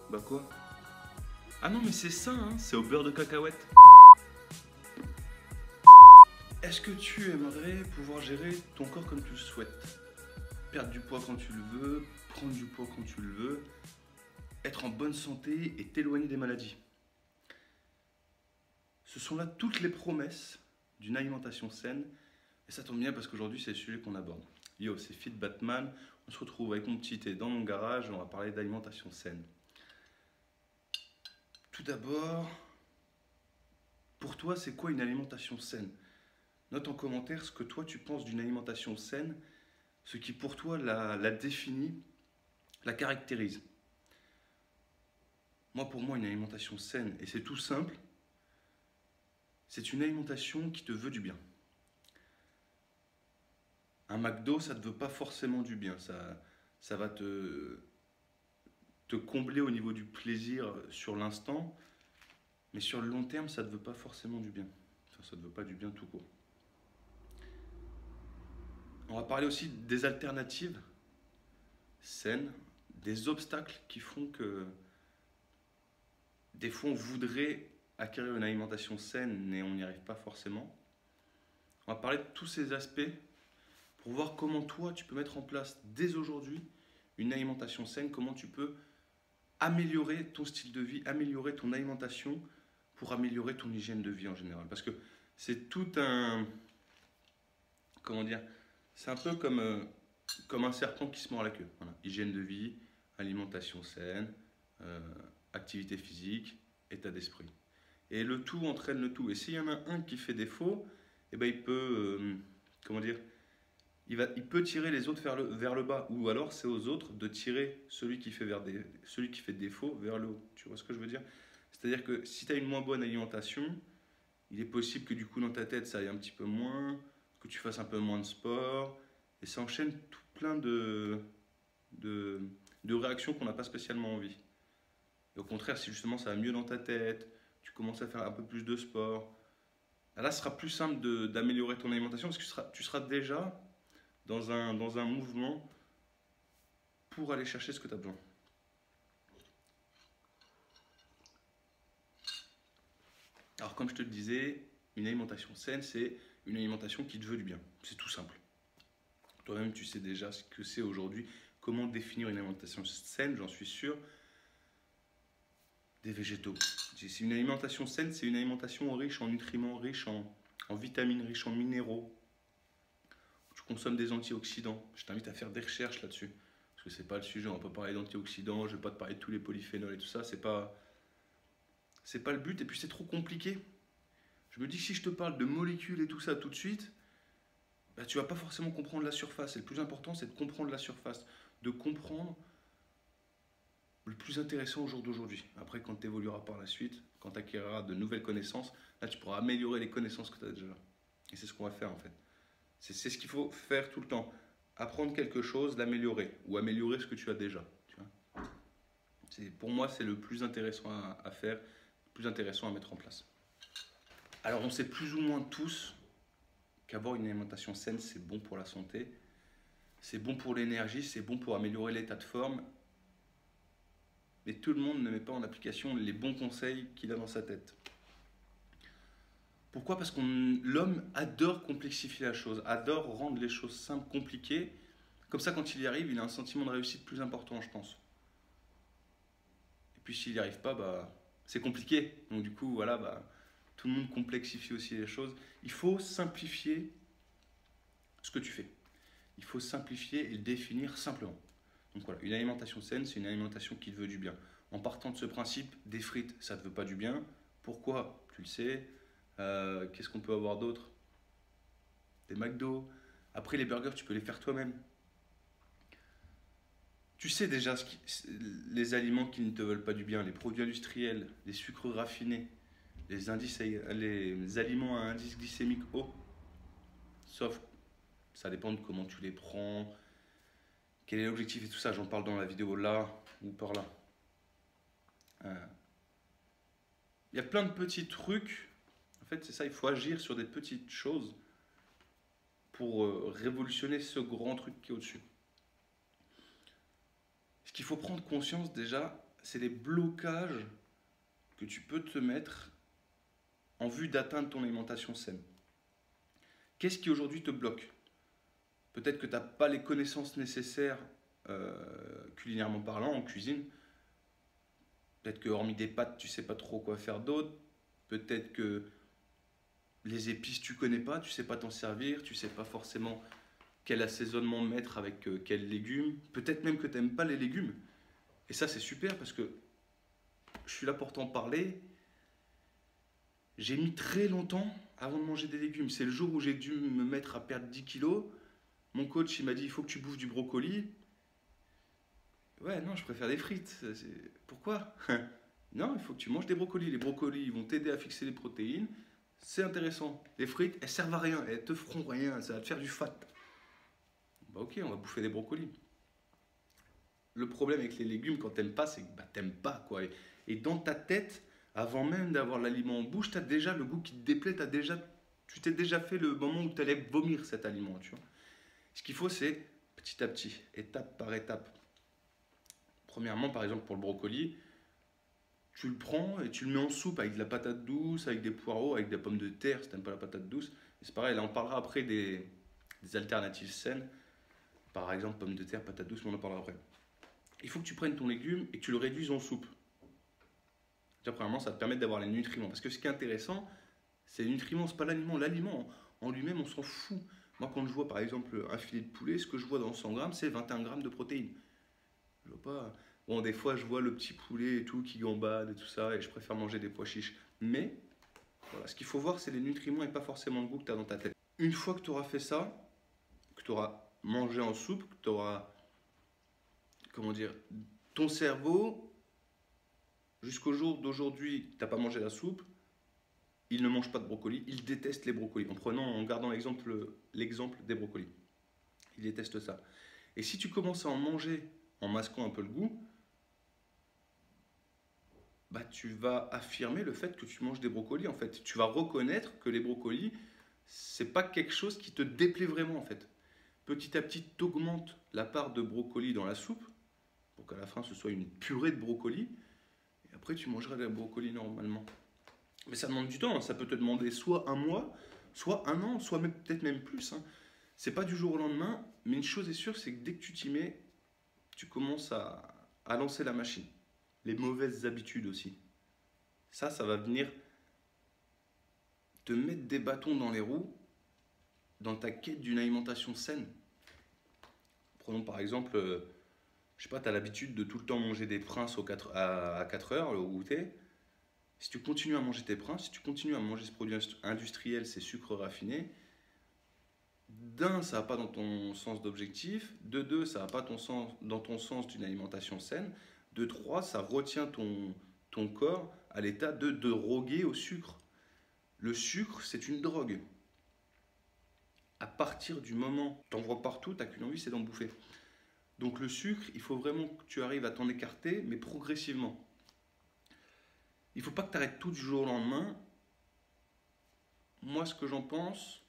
Bah quoi? Ah non mais c'est ça, hein, c'est au beurre de cacahuète. Est-ce que tu aimerais pouvoir gérer ton corps comme tu le souhaites? Perdre du poids quand tu le veux, prendre du poids quand tu le veux, être en bonne santé et t'éloigner des maladies. Ce sont là toutes les promesses d'une alimentation saine. Et ça tombe bien parce qu'aujourd'hui c'est le sujet qu'on aborde. Yo, c'est Fit Batman. On se retrouve avec mon petit thé dans mon garage et on va parler d'alimentation saine. Tout d'abord, pour toi, c'est quoi une alimentation saine? Note en commentaire ce que toi tu penses d'une alimentation saine, ce qui pour toi la définit, la caractérise. Moi, pour moi, une alimentation saine, et c'est tout simple, c'est une alimentation qui te veut du bien. Un McDo, ça ne te veut pas forcément du bien. Ça va te combler au niveau du plaisir sur l'instant, mais sur le long terme, ça ne te veut pas forcément du bien. Enfin, ça ne te veut pas du bien tout court. On va parler aussi des alternatives saines, des obstacles qui font que des fois on voudrait acquérir une alimentation saine, mais on n'y arrive pas forcément. On va parler de tous ces aspects pour voir comment toi tu peux mettre en place dès aujourd'hui une alimentation saine, comment tu peux améliorer ton style de vie, améliorer ton alimentation pour améliorer ton hygiène de vie en général. Parce que c'est tout un... Comment dire? C'est un peu comme un serpent qui se mord la queue. Voilà. Hygiène de vie, alimentation saine, activité physique, état d'esprit. Et le tout entraîne le tout. Et s'il y en a un qui fait défaut, eh ben il peut, comment dire, il peut tirer les autres vers le bas. Ou alors c'est aux autres de tirer celui qui fait défaut vers le haut. Tu vois ce que je veux dire? C'est-à-dire que si tu as une moins bonne alimentation, il est possible que du coup dans ta tête ça aille un petit peu moins, que tu fasses un peu moins de sport. Et ça enchaîne tout plein de, de réactions qu'on n'a pas spécialement envie. Et au contraire, si justement ça va mieux dans ta tête, tu commences à faire un peu plus de sport, là ce sera plus simple d'améliorer ton alimentation parce que tu seras déjà dans un mouvement pour aller chercher ce que tu as besoin. Alors comme je te le disais, une alimentation saine, c'est une alimentation qui te veut du bien. C'est tout simple. Toi-même, tu sais déjà ce que c'est aujourd'hui, comment définir une alimentation saine, j'en suis sûr. Des végétaux. C'est une alimentation saine, c'est une alimentation riche en nutriments, riche en vitamines, riche en minéraux. Tu consommes des antioxydants. Je t'invite à faire des recherches là-dessus. Parce que c'est pas le sujet, on va pas parler d'antioxydants, je vais pas te parler de tous les polyphénols et tout ça, c'est pas le but, et puis c'est trop compliqué. Je me dis que si je te parle de molécules et tout ça tout de suite, bah, tu vas pas forcément comprendre la surface. Et le plus important, c'est de comprendre la surface, de comprendre le plus intéressant au jour d'aujourd'hui. Après, quand tu évolueras par la suite, quand tu acquériras de nouvelles connaissances, là, tu pourras améliorer les connaissances que tu as déjà. Et c'est ce qu'on va faire en fait. C'est ce qu'il faut faire tout le temps. Apprendre quelque chose, l'améliorer, ou améliorer ce que tu as déjà. Tu vois, pour moi, c'est le plus intéressant à faire, le plus intéressant à mettre en place. Alors, on sait plus ou moins tous qu'avoir une alimentation saine, c'est bon pour la santé, c'est bon pour l'énergie, c'est bon pour améliorer l'état de forme. Mais tout le monde ne met pas en application les bons conseils qu'il a dans sa tête. Pourquoi? Parce que l'homme adore complexifier la chose, adore rendre les choses simples, compliquées. Comme ça, quand il y arrive, il a un sentiment de réussite plus important, je pense. Et puis s'il n'y arrive pas, bah, c'est compliqué. Donc du coup, voilà, bah, tout le monde complexifie aussi les choses. Il faut simplifier ce que tu fais. Il faut simplifier et le définir simplement. Donc voilà, une alimentation saine, c'est une alimentation qui te veut du bien. En partant de ce principe, des frites, ça ne te veut pas du bien. Pourquoi? Tu le sais. Qu'est-ce qu'on peut avoir d'autre? Des McDo. Après, les burgers, tu peux les faire toi-même. Tu sais déjà les aliments qui ne te veulent pas du bien, les produits industriels, les sucres raffinés, les aliments à indice glycémique haut. Sauf, ça dépend de comment tu les prends, quel est l'objectif et tout ça, j'en parle dans la vidéo là ou par là. Il y a plein de petits trucs. En fait, c'est ça, il faut agir sur des petites choses pour révolutionner ce grand truc qui est au-dessus. Ce qu'il faut prendre conscience déjà, c'est les blocages que tu peux te mettre en vue d'atteindre ton alimentation saine. Qu'est-ce qui aujourd'hui te bloque? Peut-être que tu n'as pas les connaissances nécessaires culinairement parlant, en cuisine. Peut-être que hormis des pâtes, tu sais pas trop quoi faire d'autre. Peut-être que les épices, tu connais pas, tu sais pas t'en servir, tu sais pas forcément quel assaisonnement mettre avec quels légumes. Peut-être même que tu n'aimes pas les légumes. Et ça, c'est super parce que je suis là pour t'en parler. J'ai mis très longtemps avant de manger des légumes. C'est le jour où j'ai dû me mettre à perdre 10 kilos. Mon coach, il m'a dit, il faut que tu bouffes du brocoli. Ouais, non, je préfère des frites. Pourquoi? Non, il faut que tu manges des brocolis. Les brocolis, ils vont t'aider à fixer les protéines. C'est intéressant. Les frites, elles servent à rien. Elles te feront rien. Ça va te faire du fat. Bah ok, on va bouffer des brocolis. Le problème avec les légumes, quand t'aimes pas, c'est que bah, t'aimes pas, quoi. Et dans ta tête, avant même d'avoir l'aliment en bouche, t'as déjà le goût qui te déplaît. Tu t'es déjà fait le moment où tu allais vomir cet aliment, tu vois. Ce qu'il faut, c'est petit à petit, étape par étape. Premièrement, par exemple, pour le brocoli, tu le prends et tu le mets en soupe avec de la patate douce, avec des poireaux, avec des pommes de terre, si tu n'aimes pas la patate douce. C'est pareil, là on parlera après des alternatives saines. Par exemple, pommes de terre, patate douce, mais on en parlera après. Il faut que tu prennes ton légume et que tu le réduises en soupe. Déjà, premièrement, ça va te permettre d'avoir les nutriments. Parce que ce qui est intéressant, c'est les nutriments, c'est pas l'aliment. L'aliment en lui-même, on s'en fout. Moi, quand je vois par exemple un filet de poulet, ce que je vois dans 100 grammes, c'est 21 grammes de protéines. Je vois pas. Bon, des fois, je vois le petit poulet et tout qui gambade et tout ça, et je préfère manger des pois chiches. Mais, voilà, ce qu'il faut voir, c'est les nutriments et pas forcément le goût que tu as dans ta tête. Une fois que tu auras fait ça, que tu auras mangé en soupe, que tu auras, comment dire, ton cerveau, jusqu'au jour d'aujourd'hui, tu n'as pas mangé la soupe, il ne mange pas de brocoli, il déteste les brocolis. En gardant l'exemple des brocolis. Il déteste ça. Et si tu commences à en manger en masquant un peu le goût, bah, tu vas affirmer le fait que tu manges des brocolis. En fait, tu vas reconnaître que les brocolis, c'est pas quelque chose qui te déplaît vraiment en fait. Petit à petit, tu augmentes la part de brocoli dans la soupe pour qu'à la fin ce soit une purée de brocoli. Et après, tu mangeras des brocolis normalement. Mais ça demande du temps. Hein. Ça peut te demander soit un mois, soit un an, soit peut-être même plus. Hein. C'est pas du jour au lendemain. Mais une chose est sûre, c'est que dès que tu t'y mets, tu commences à lancer la machine. Les mauvaises habitudes aussi. Ça va venir te mettre des bâtons dans les roues dans ta quête d'une alimentation saine. Prenons par exemple, je sais pas, tu as l'habitude de tout le temps manger des princes à 4 heures au goûter. Si tu continues à manger tes princes, si tu continues à manger ce produit industriel, ces sucres raffinés, d'un, ça va pas dans ton sens d'objectif. De deux, ça va pas dans ton sens d'une alimentation saine. De trois, ça retient ton corps à l'état de droguer au sucre. Le sucre, c'est une drogue. À partir du moment où tu en vois partout, tu n'as qu'une envie, c'est d'en bouffer. Donc le sucre, il faut vraiment que tu arrives à t'en écarter, mais progressivement. Il ne faut pas que tu arrêtes tout du jour au lendemain. Moi, ce que j'en pense,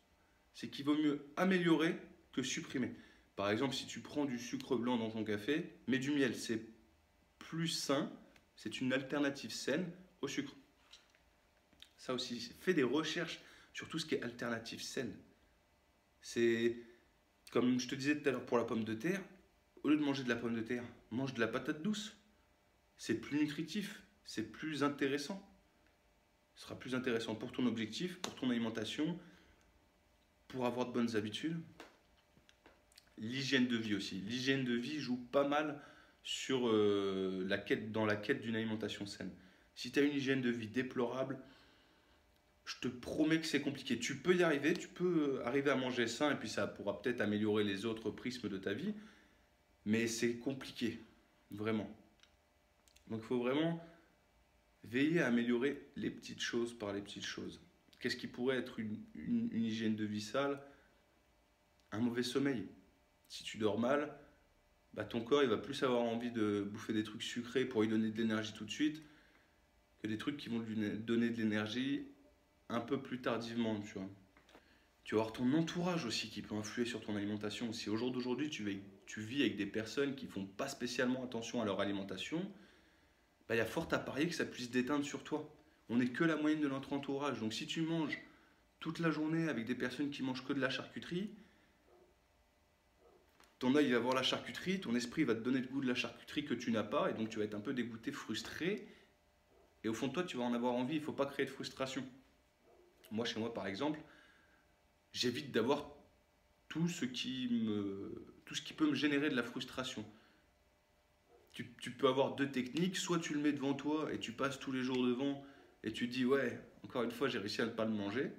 c'est qu'il vaut mieux améliorer que supprimer. Par exemple, si tu prends du sucre blanc dans ton café, mets du miel, c'est plus sain, c'est une alternative saine au sucre. Ça aussi, fais des recherches sur tout ce qui est alternative saine. C'est comme je te disais tout à l'heure pour la pomme de terre, au lieu de manger de la pomme de terre, mange de la patate douce. C'est plus nutritif, c'est plus intéressant. Ce sera plus intéressant pour ton objectif, pour ton alimentation, pour avoir de bonnes habitudes. L'hygiène de vie aussi. L'hygiène de vie joue pas mal sur dans la quête d'une alimentation saine. Si tu as une hygiène de vie déplorable, je te promets que c'est compliqué. Tu peux y arriver, tu peux arriver à manger sain et puis ça pourra peut-être améliorer les autres prismes de ta vie, mais c'est compliqué, vraiment. Donc il faut vraiment veiller à améliorer les petites choses par les petites choses. Qu'est-ce qui pourrait être une hygiène de vie sale? Un mauvais sommeil. Si tu dors mal, bah ton corps il va plus avoir envie de bouffer des trucs sucrés pour lui donner de l'énergie tout de suite que des trucs qui vont lui donner de l'énergie un peu plus tardivement, tu vois. Tu vas avoir ton entourage aussi qui peut influer sur ton alimentation. Si au jour d'aujourd'hui tu vis avec des personnes qui font pas spécialement attention à leur alimentation, bah, il y a fort à parier que ça puisse déteindre sur toi. On n'est que la moyenne de notre entourage. Donc si tu manges toute la journée avec des personnes qui mangent que de la charcuterie, ton œil va voir la charcuterie, ton esprit va te donner le goût de la charcuterie que tu n'as pas, et donc tu vas être un peu dégoûté, frustré, et au fond de toi, tu vas en avoir envie, il ne faut pas créer de frustration. Moi, chez moi, par exemple, j'évite d'avoir tout ce qui peut me générer de la frustration. Tu peux avoir deux techniques, soit tu le mets devant toi et tu passes tous les jours devant et tu te dis ouais, encore une fois j'ai réussi à ne pas le manger,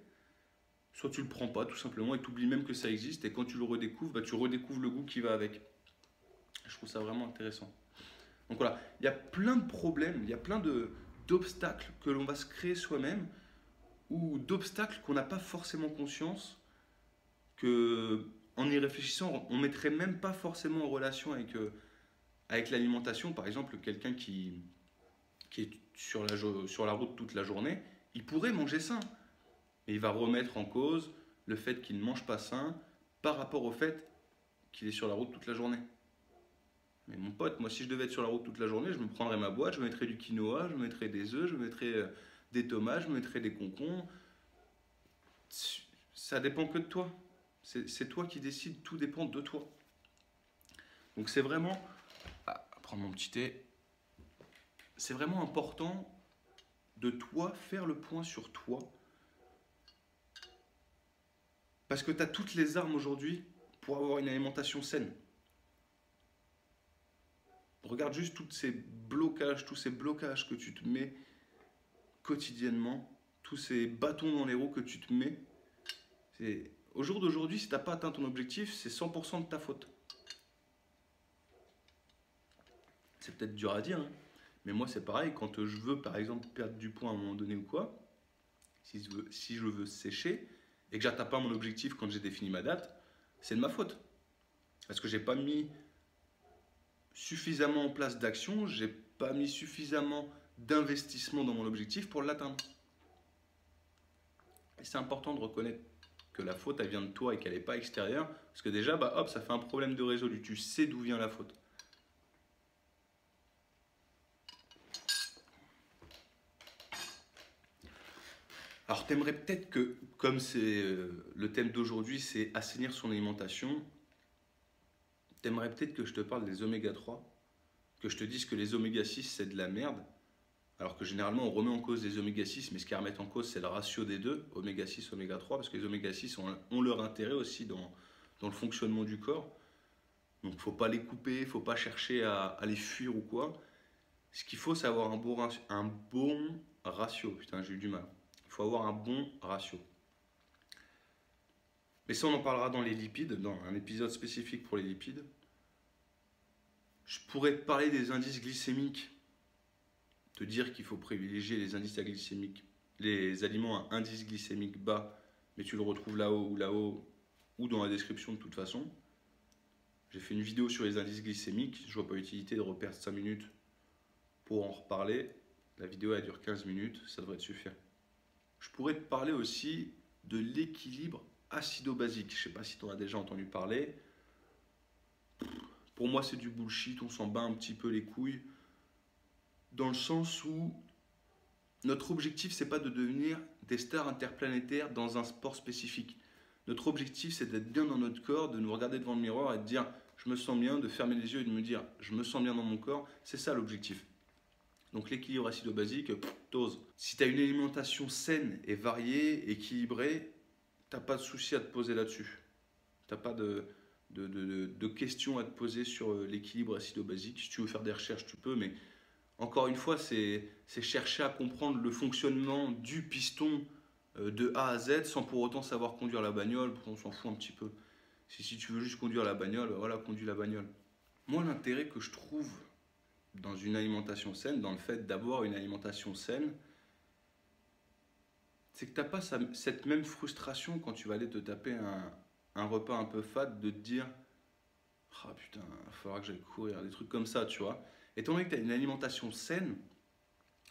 soit tu le prends pas tout simplement et tu oublies même que ça existe et quand tu le redécouvres, bah, tu redécouvres le goût qui va avec. Je trouve ça vraiment intéressant. Donc voilà, il y a plein de problèmes, il y a plein d'obstacles que l'on va se créer soi-même ou d'obstacles qu'on n'a pas forcément conscience que en y réfléchissant, on ne mettrait même pas forcément en relation avec l'alimentation. Par exemple, quelqu'un qui est sur la route toute la journée, il pourrait manger sain. Mais il va remettre en cause le fait qu'il ne mange pas sain par rapport au fait qu'il est sur la route toute la journée. Mais mon pote, moi si je devais être sur la route toute la journée, je me prendrais ma boîte, je me mettrais du quinoa, je me mettrais des œufs, je me mettrais des tomates, je me mettrais des concombres. Ça dépend que de toi. C'est toi qui décides, tout dépend de toi. Donc c'est vraiment, prendre mon petit thé, c'est vraiment important de toi faire le point sur toi. Parce que tu as toutes les armes aujourd'hui pour avoir une alimentation saine. Regarde juste tous ces blocages que tu te mets quotidiennement, tous ces bâtons dans les roues que tu te mets. Au jour d'aujourd'hui, si tu n'as pas atteint ton objectif, c'est 100% de ta faute. C'est peut-être dur à dire, hein, mais moi c'est pareil, quand je veux par exemple perdre du poids à un moment donné ou quoi, si je veux sécher et que j'atteins pas mon objectif quand j'ai défini ma date, c'est de ma faute. Parce que j'ai pas mis suffisamment en place d'action, j'ai pas mis suffisamment d'investissement dans mon objectif pour l'atteindre. Et c'est important de reconnaître que la faute elle vient de toi et qu'elle n'est pas extérieure, parce que déjà, bah, hop, ça fait un problème de résolu, tu sais d'où vient la faute. Alors t'aimerais peut-être que, comme c'est le thème d'aujourd'hui, c'est assainir son alimentation, t'aimerais peut-être que je te parle des oméga 3, que je te dise que les oméga 6 c'est de la merde, alors que généralement on remet en cause les oméga 6, mais ce qui remet en cause c'est le ratio des deux, oméga 6, oméga 3, parce que les oméga 6 ont leur intérêt aussi dans le fonctionnement du corps. Donc il ne faut pas les couper, il ne faut pas chercher à les fuir ou quoi. Ce qu'il faut, c'est avoir un bon ratio. Putain, j'ai eu du mal. Il faut avoir un bon ratio. Mais ça, on en parlera dans les lipides, dans un épisode spécifique pour les lipides. Je pourrais te parler des indices glycémiques. Te dire qu'il faut privilégier les indices glycémiques, les aliments à indice glycémique bas, mais tu le retrouves là-haut ou dans la description de toute façon. J'ai fait une vidéo sur les indices glycémiques. Je ne vois pas l'utilité de reperdre 5 minutes pour en reparler. La vidéo elle dure 15 minutes, ça devrait te suffire. Je pourrais te parler aussi de l'équilibre acido-basique. Je ne sais pas si tu en as déjà entendu parler. Pour moi, c'est du bullshit. On s'en bat un petit peu les couilles. Dans le sens où notre objectif, c'est pas de devenir des stars interplanétaires dans un sport spécifique. Notre objectif, c'est d'être bien dans notre corps, de nous regarder devant le miroir et de dire je me sens bien, de fermer les yeux et de me dire je me sens bien dans mon corps. C'est ça l'objectif. Donc l'équilibre acido-basique, t'oses. Si tu as une alimentation saine et variée, équilibrée, tu n'as pas de souci à te poser là-dessus. Tu n'as pas de questions à te poser sur l'équilibre acido-basique. Si tu veux faire des recherches, tu peux, mais encore une fois, c'est chercher à comprendre le fonctionnement du piston de A à Z sans pour autant savoir conduire la bagnole. On s'en fout un petit peu. Si tu veux juste conduire la bagnole, voilà, conduis la bagnole. Moi, l'intérêt que je trouve dans une alimentation saine, dans le fait d'avoir une alimentation saine, c'est que tu n'as pas cette même frustration quand tu vas aller te taper un repas un peu fade, de te dire « Ah putain, il va falloir que j'aille courir », des trucs comme ça, tu vois. Étant donné que tu as une alimentation saine,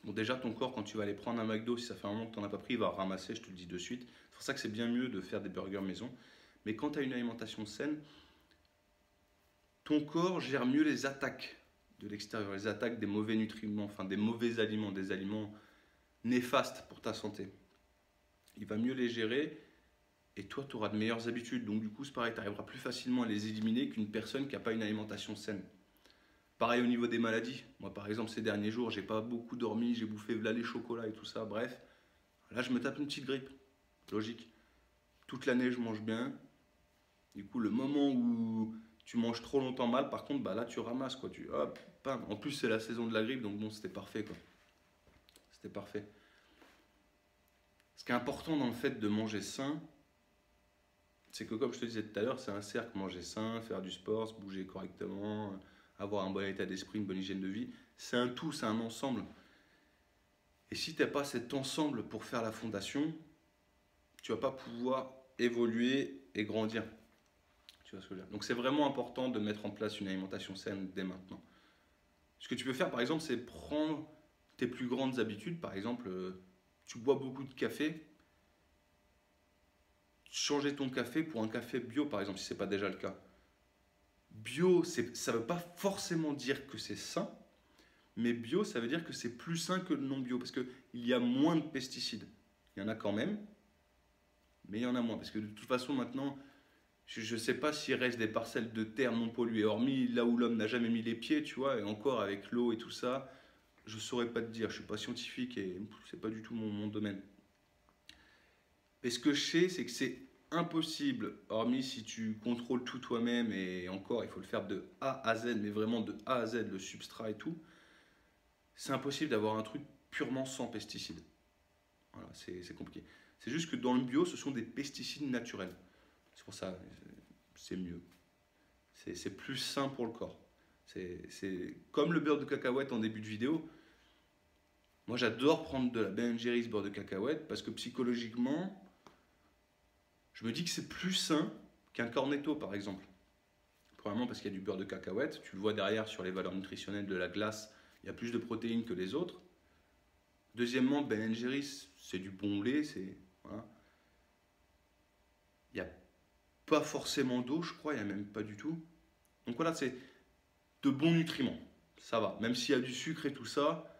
bon déjà ton corps, quand tu vas aller prendre un McDo, si ça fait un moment que tu n'en as pas pris, il va ramasser, je te le dis de suite. C'est pour ça que c'est bien mieux de faire des burgers maison. Mais quand tu as une alimentation saine, ton corps gère mieux les attaques de l'extérieur, les attaques des mauvais nutriments, enfin des mauvais aliments, des aliments néfastes pour ta santé. Il va mieux les gérer et toi, tu auras de meilleures habitudes. Donc du coup, c'est pareil, tu arriveras plus facilement à les éliminer qu'une personne qui n'a pas une alimentation saine. Pareil au niveau des maladies. Moi, par exemple, ces derniers jours, j'ai pas beaucoup dormi, j'ai bouffé là les chocolats et tout ça. Bref, là, je me tape une petite grippe. Logique. Toute l'année, je mange bien. Du coup, le moment où tu manges trop longtemps mal, par contre, bah là, tu ramasses quoi. Hop, bam. En plus, c'est la saison de la grippe, donc bon, c'était parfait quoi. C'était parfait. Ce qui est important dans le fait de manger sain, c'est que comme je te disais tout à l'heure, c'est un cercle, manger sain, faire du sport, se bouger correctement, avoir un bon état d'esprit, une bonne hygiène de vie. C'est un tout, c'est un ensemble. Et si tu n'as pas cet ensemble pour faire la fondation, tu ne vas pas pouvoir évoluer et grandir. Tu vois ce que je veux dire? Donc c'est vraiment important de mettre en place une alimentation saine dès maintenant. Ce que tu peux faire par exemple, c'est prendre tes plus grandes habitudes. Par exemple, tu bois beaucoup de café, changer ton café pour un café bio par exemple, si ce n'est pas déjà le cas. Bio, ça ne veut pas forcément dire que c'est sain, mais bio, ça veut dire que c'est plus sain que le non bio, parce qu'il y a moins de pesticides. Il y en a quand même, mais il y en a moins, parce que de toute façon maintenant, je ne sais pas s'il reste des parcelles de terre non polluées, hormis là où l'homme n'a jamais mis les pieds, tu vois, et encore avec l'eau et tout ça, je ne saurais pas te dire, je ne suis pas scientifique et ce n'est pas du tout mon domaine. Et ce que je sais, c'est que c'est impossible, hormis si tu contrôles tout toi-même, et encore, il faut le faire de A à Z, mais vraiment de A à Z, le substrat et tout, c'est impossible d'avoir un truc purement sans pesticides. Voilà, c'est compliqué. C'est juste que dans le bio, ce sont des pesticides naturels. C'est pour ça, c'est mieux. C'est plus sain pour le corps. C'est comme le beurre de cacahuète en début de vidéo. Moi, j'adore prendre de la Ben Jerry's beurre de cacahuète parce que psychologiquement, je me dis que c'est plus sain qu'un cornetto, par exemple. Premièrement, parce qu'il y a du beurre de cacahuète. Tu le vois derrière sur les valeurs nutritionnelles de la glace. Il y a plus de protéines que les autres. Deuxièmement, Ben Jerry's, c'est du bon lait. Voilà. Il n'y a pas forcément d'eau, je crois. Il n'y a même pas du tout. Donc voilà, c'est de bons nutriments. Ça va. Même s'il y a du sucre et tout ça,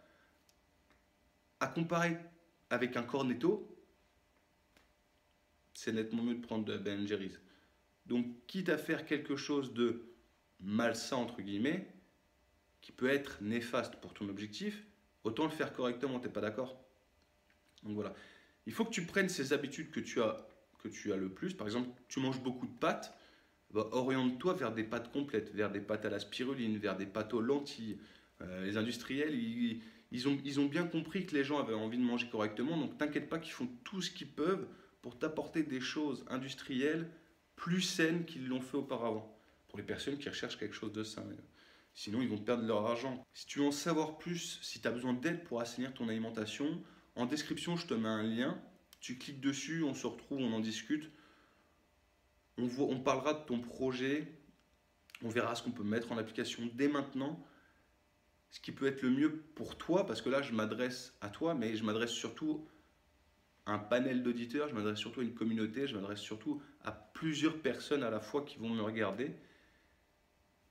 à comparer avec un cornetto, c'est nettement mieux de prendre de Ben Jerry's. Donc, quitte à faire quelque chose de malsain, entre guillemets, qui peut être néfaste pour ton objectif, autant le faire correctement, t'es pas d'accord? Donc voilà. Il faut que tu prennes ces habitudes que tu as le plus. Par exemple, tu manges beaucoup de pâtes, bah, oriente-toi vers des pâtes complètes, vers des pâtes à la spiruline, vers des pâtes aux lentilles. Les industriels, ils ont bien compris que les gens avaient envie de manger correctement, donc t'inquiète pas qu'ils font tout ce qu'ils peuvent pour t'apporter des choses industrielles plus saines qu'ils l'ont fait auparavant. Pour les personnes qui recherchent quelque chose de sain. Sinon, ils vont perdre leur argent. Si tu veux en savoir plus, si tu as besoin d'aide pour assainir ton alimentation, en description, je te mets un lien. Tu cliques dessus, on se retrouve, on en discute. On parlera de ton projet. On verra ce qu'on peut mettre en application dès maintenant. Ce qui peut être le mieux pour toi, parce que là, je m'adresse à toi, mais je m'adresse surtout à un panel d'auditeurs, je m'adresse surtout à une communauté, je m'adresse surtout à plusieurs personnes à la fois qui vont me regarder.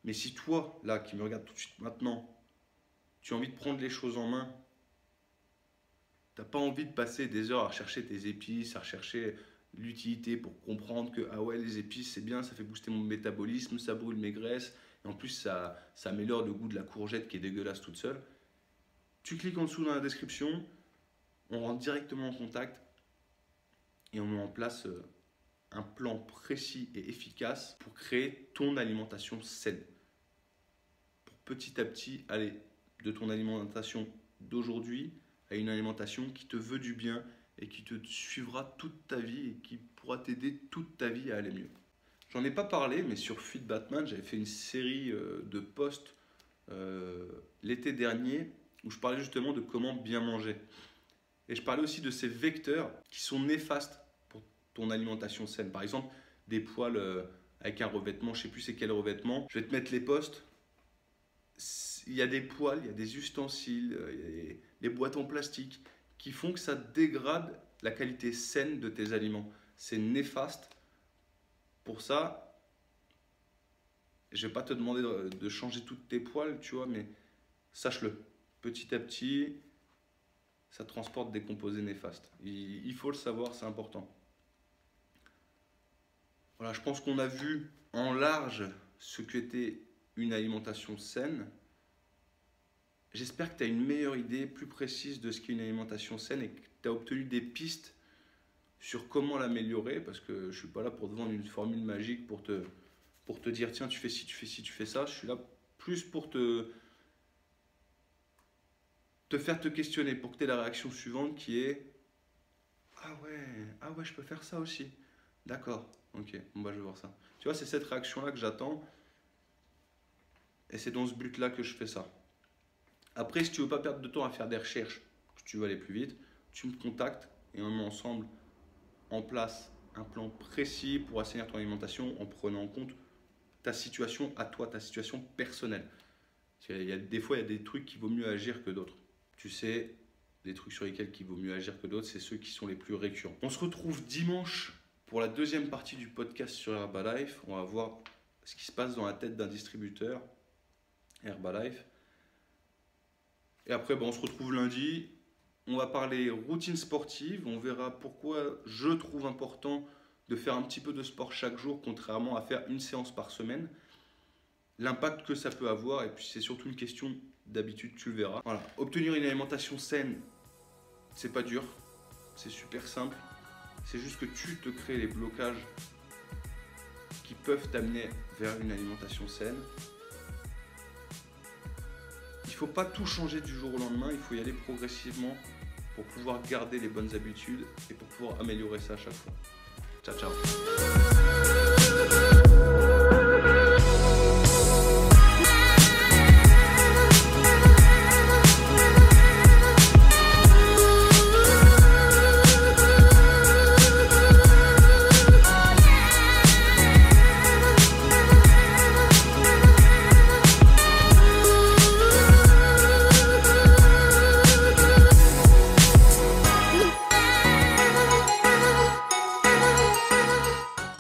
Mais si toi, là, qui me regarde tout de suite maintenant, tu as envie de prendre les choses en main, tu n'as pas envie de passer des heures à rechercher tes épices, à rechercher l'utilité pour comprendre que ah ouais, les épices c'est bien, ça fait booster mon métabolisme, ça brûle mes graisses, et en plus ça améliore le goût de la courgette qui est dégueulasse toute seule. Tu cliques en dessous dans la description, on rentre directement en contact et on met en place un plan précis et efficace pour créer ton alimentation saine. Pour petit à petit aller de ton alimentation d'aujourd'hui à une alimentation qui te veut du bien et qui te suivra toute ta vie et qui pourra t'aider toute ta vie à aller mieux. J'en ai pas parlé, mais sur Fit Batman, j'avais fait une série de posts l'été dernier où je parlais justement de comment bien manger. Et je parlais aussi de ces vecteurs qui sont néfastes pour ton alimentation saine. Par exemple, des poêles avec un revêtement, je ne sais plus c'est quel revêtement. Je vais te mettre les posts. Il y a des poêles, il y a des ustensiles, il y a des boîtes en plastique qui font que ça dégrade la qualité saine de tes aliments. C'est néfaste. Pour ça, Je vais pas te demander de changer toutes tes poils, tu vois, mais sache-le. Petit à petit, ça transporte des composés néfastes. Il faut le savoir, c'est important. Voilà, je pense qu'on a vu en large ce qu'était une alimentation saine. J'espère que tu as une meilleure idée plus précise de ce qu'est une alimentation saine et que tu as obtenu des pistes sur comment l'améliorer, parce que je ne suis pas là pour te vendre une formule magique pour te dire tiens, tu fais ci, tu fais ci, tu fais ça. Je suis là plus pour te faire te questionner, pour que tu aies la réaction suivante qui est ah ouais, je peux faire ça aussi. D'accord, ok, bon bah je vais voir ça. Tu vois, c'est cette réaction-là que j'attends et c'est dans ce but-là que je fais ça. Après, si tu veux pas perdre de temps à faire des recherches, que tu veux aller plus vite, tu me contactes et on met ensemble en place un plan précis pour assainir ton alimentation en prenant en compte ta situation à toi, ta situation personnelle. Des fois, il y a des trucs qui vaut mieux agir que d'autres. Tu sais, des trucs sur lesquels il vaut mieux agir que d'autres, c'est ceux qui sont les plus récurrents. On se retrouve dimanche pour la deuxième partie du podcast sur Herbalife. On va voir ce qui se passe dans la tête d'un distributeur Herbalife. Et après, on se retrouve lundi. On va parler routine sportive. On verra pourquoi je trouve important de faire un petit peu de sport chaque jour, contrairement à faire une séance par semaine. L'impact que ça peut avoir, et puis c'est surtout une question d'habitude, tu le verras. Voilà. Obtenir une alimentation saine, c'est pas dur, c'est super simple. C'est juste que tu te crées les blocages qui peuvent t'amener vers une alimentation saine. Il ne faut pas tout changer du jour au lendemain, il faut y aller progressivement pour pouvoir garder les bonnes habitudes et pour pouvoir améliorer ça à chaque fois. Ciao, ciao.